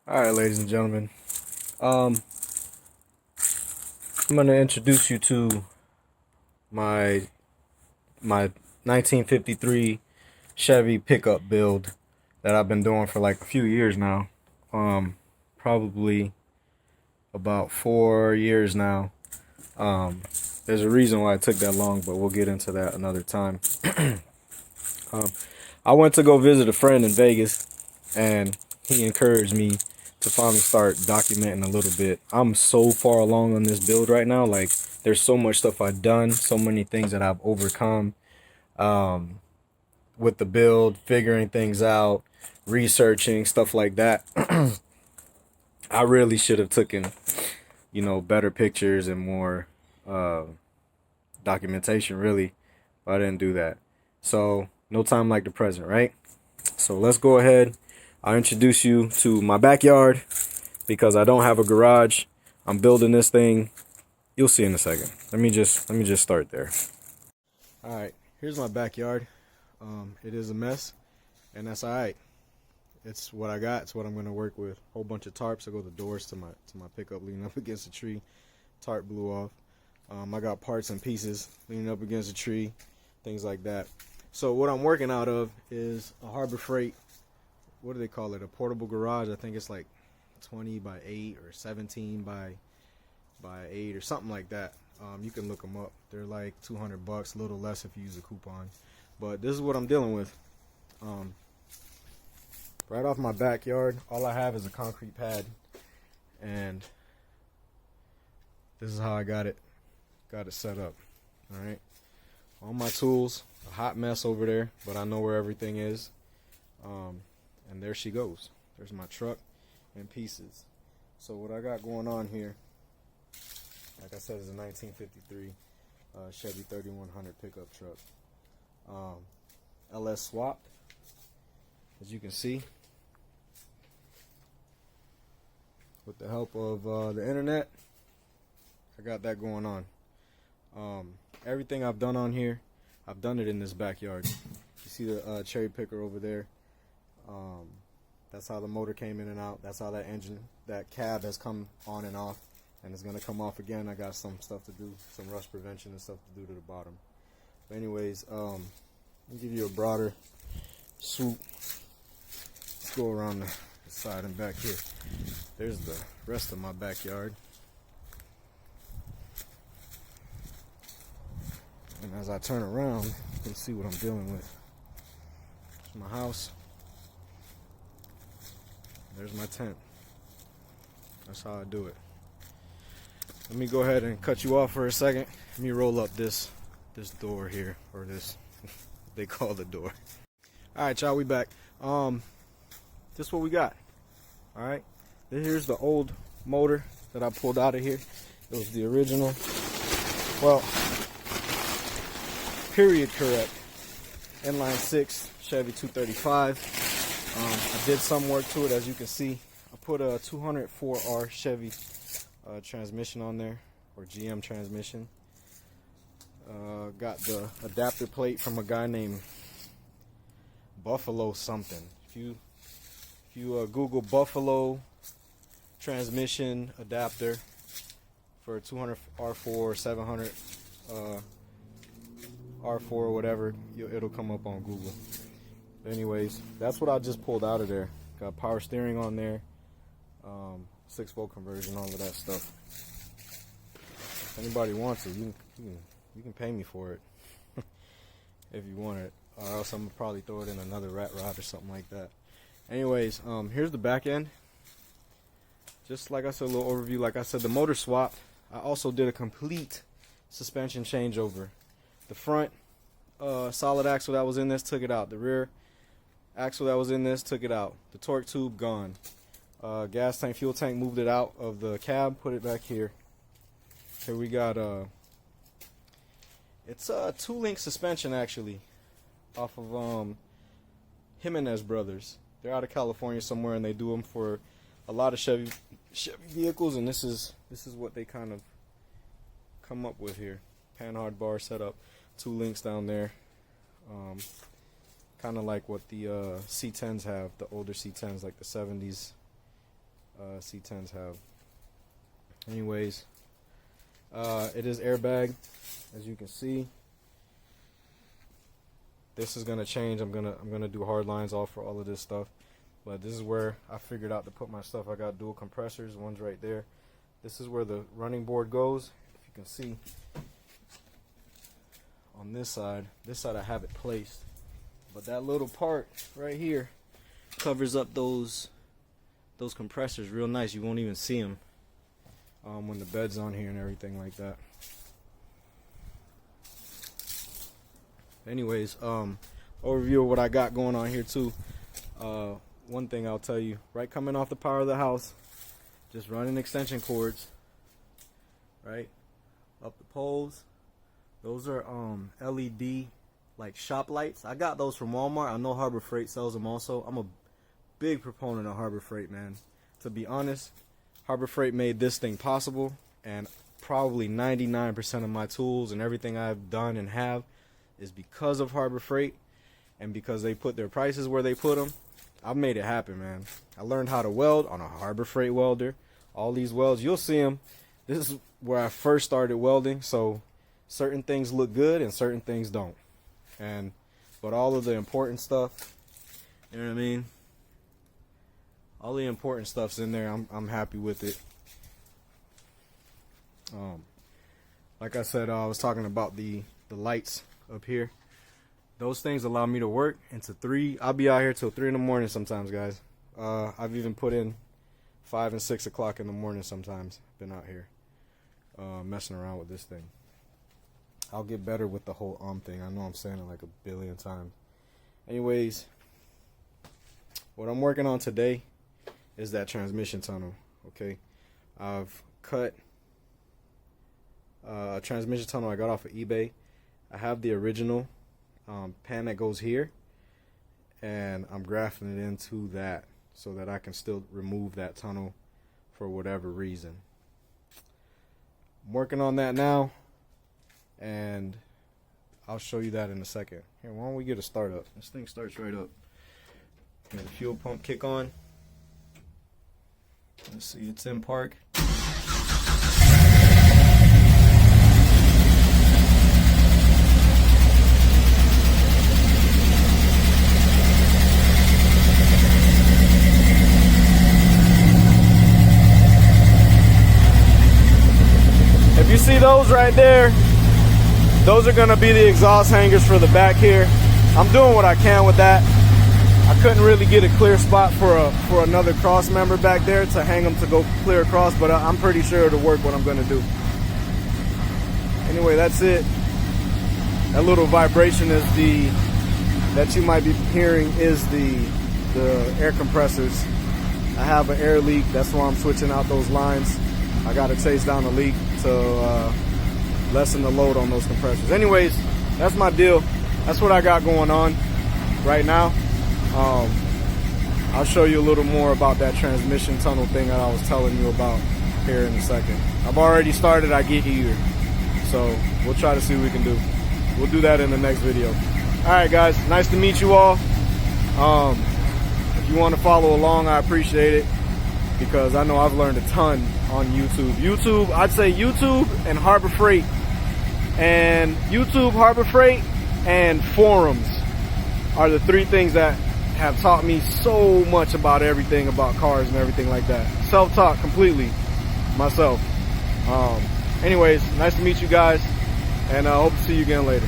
All right, ladies and gentlemen. Um, I'm gonna introduce you to my my 1953 Chevy pickup build that I've been doing for like a few years now. Probably about 4 years now. Um, there's a reason why it took that long, but we'll get into that another time. Um, I went to go visit a friend in Vegas, and he encouraged me to finally start documenting a little bit. I'm so far along on this build right now. Like, there's so much stuff I've done, so many things that I've overcome um, with the build, figuring things out, researching, stuff like that. I really should have taken, better pictures and more uh, documentation, really, but I didn't do that. So, no time like the present, right? So let's go ahead. I'll introduce you to my backyard because I don't have a garage. I'm building this thing. You'll see in a second. Let me just start there. All right, here's my backyard. It is a mess, and that's all right. It's what I got. It's what I'm gonna work with. Whole bunch of tarps. I go the doors to my pickup leaning up against a tree. Tarp blew off. I got parts and pieces leaning up against a tree, things like that. So what I'm working out of is a Harbor Freight. What do they call it? A portable garage. I think it's like 20 by 8 or 17 by 8 or something like that. You can look them up. They're like $200, a little less if you use a coupon. But this is what I'm dealing with. Right off my backyard, all I have is a concrete pad, and this is how I got it set up. All right, all my tools, a hot mess over there, but I know where everything is. And there she goes. There's my truck and pieces. So what I got going on here, like I said, is a 1953 Chevy 3100 pickup truck. LS swapped, as you can see, with the help of the internet. I got that going on. Everything I've done on here, I've done it in this backyard. You see the cherry picker over there. That's how the motor came in and out. That's how that cab has come on and off, and it's gonna come off again. I got some stuff to do, some rust prevention and stuff to do to the bottom. But anyways, let me give you a broader swoop. Let's go around the side and back here. There's the rest of my backyard. And as I turn around, you can see what I'm dealing with. It's my house. There's my tent. That's how I do it. Let me go ahead and cut you off for a second. Let me roll up this door here, or this they call the door. All right, y'all, we back. This is what we got. All right, here's the old motor that I pulled out of here. It was the original. Well, period correct. Inline 6 Chevy 235. I did some work to it, as you can see. I put a 204R Chevy transmission on there, or GM transmission. Got the adapter plate from a guy named Buffalo something. If you Google Buffalo transmission adapter for 200 R4 or 700 R4 or whatever, it'll come up on Google. Anyways, that's what I just pulled out of there. Got power steering on there, 6-volt conversion, all of that stuff. If anybody wants it, you can pay me for it if you want it, or else I'm gonna probably throw it in another rat rod or something like that. Anyways, here's the back end. Just like I said, a little overview. Like I said, the motor swapped. I also did a complete suspension changeover. The front solid axle that was in this, took it out. The rear axle that was in this, took it out. The torque tube, gone. Gas tank, fuel tank, moved it out of the cab, put it back here. Here we got it's a 2-link suspension, actually, off of Jimenez Brothers. They're out of California somewhere, and they do them for a lot of Chevy vehicles, and this is what they kind of come up with here. Panhard bar setup, 2 links down there. Kind of like what the C10s have, the older C10s, like the 70s C10s have. Anyways, it is airbag, as you can see. This is gonna change. I'm gonna do hard lines off for all of this stuff, but this is where I figured out to put my stuff. I got dual compressors. One's right there. This is where the running board goes. If you can see on this side I have it placed, but that little part right here covers up those compressors real nice. You won't even see them when the bed's on here and everything like that. Anyways, overview of what I got going on here too. One thing I'll tell you, right coming off the power of the house, just running extension cords right up the poles. Those are LED like shop lights. I got those from Walmart. I know Harbor Freight sells them also. I'm a big proponent of Harbor Freight, man. To be honest, Harbor Freight made this thing possible, and probably 99% of my tools and everything I've done and have is because of Harbor Freight, and because they put their prices where they put them. I've made it happen, man. I learned how to weld on a Harbor Freight welder. All these welds, you'll see them. This is where I first started welding, so certain things look good and certain things don't. But all of the important stuff, you know what I mean? All the important stuff's in there. I'm happy with it. Like I said, I was talking about the lights up here. Those things allow me to work into 3. I'll be out here till 3 in the morning sometimes, guys. I've even put in 5 and 6 o'clock in the morning sometimes. Been out here messing around with this thing. I'll get better with the whole thing. I know I'm saying it like a billion times. Anyways, what I'm working on today is that transmission tunnel. Okay, I've cut a transmission tunnel I got off of eBay. I have the original pan that goes here, and I'm grafting it into that so that I can still remove that tunnel for whatever reason. I'm working on that now, and I'll show you that in a second. Here, why don't we get a start up? This thing starts right up. And the fuel pump kick on. Let's see, it's in park. If you see those right there, those are gonna be the exhaust hangers for the back here. I'm doing what I can with that. I couldn't really get a clear spot for another cross member back there to hang them to go clear across, but I'm pretty sure it'll work what I'm gonna do. Anyway, that's it. That little vibration is that you might be hearing is the air compressors. I have an air leak, that's why I'm switching out those lines. I gotta chase down the leak to lessen the load on those compressors. Anyways, that's my deal. That's what I got going on right now. I'll show you a little more about that transmission tunnel thing that I was telling you about here in a second. I've already started, I get eager. So we'll try to see what we can do. We'll do that in the next video. Alright guys, nice to meet you all. If you want to follow along, I appreciate it, because I know I've learned a ton on YouTube. I'd say YouTube and Harbor Freight. And YouTube, Harbor Freight, and forums are the 3 things that have taught me so much about everything about cars and everything like that. Self-taught completely myself. Anyways, nice to meet you guys, and I hope to see you again later.